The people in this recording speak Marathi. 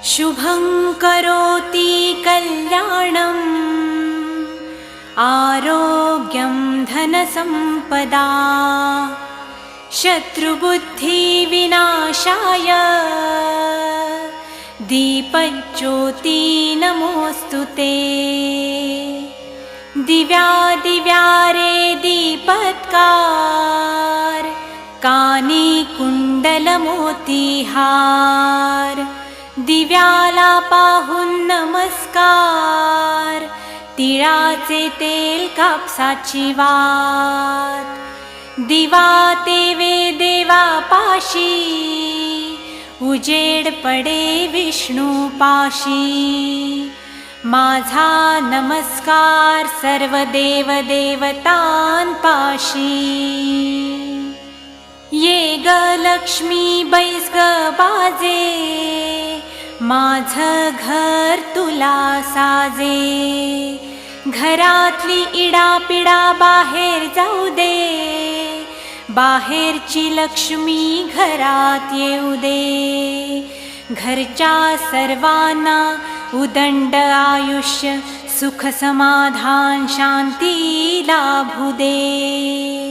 शुभं करोति कल्याणम् आरोग्यं धनसम्पदा शत्रुबुद्धिविनाशाय दीपज्योति नमोऽस्तुते। दिव्यादिव्यारे दीपत्कार कानी कुंडलमोतीहार दिव्याला पाहून नमस्कार तिळाचे तेल कापसाची वात दिवा तेवे देवापाशी उजेड पडे विष्णू पाशी माझा नमस्कार सर्व देव देवतांपाशी ये ग लक्ष्मी बैस ग बाजे माझं घर तुला साजे घरातली इडापिडा बाहेर जाऊ दे बाहेरची लक्ष्मी घरात येऊ दे घरच्या सर्वांना उदंड आयुष्य सुख समाधान शांती लाभू दे।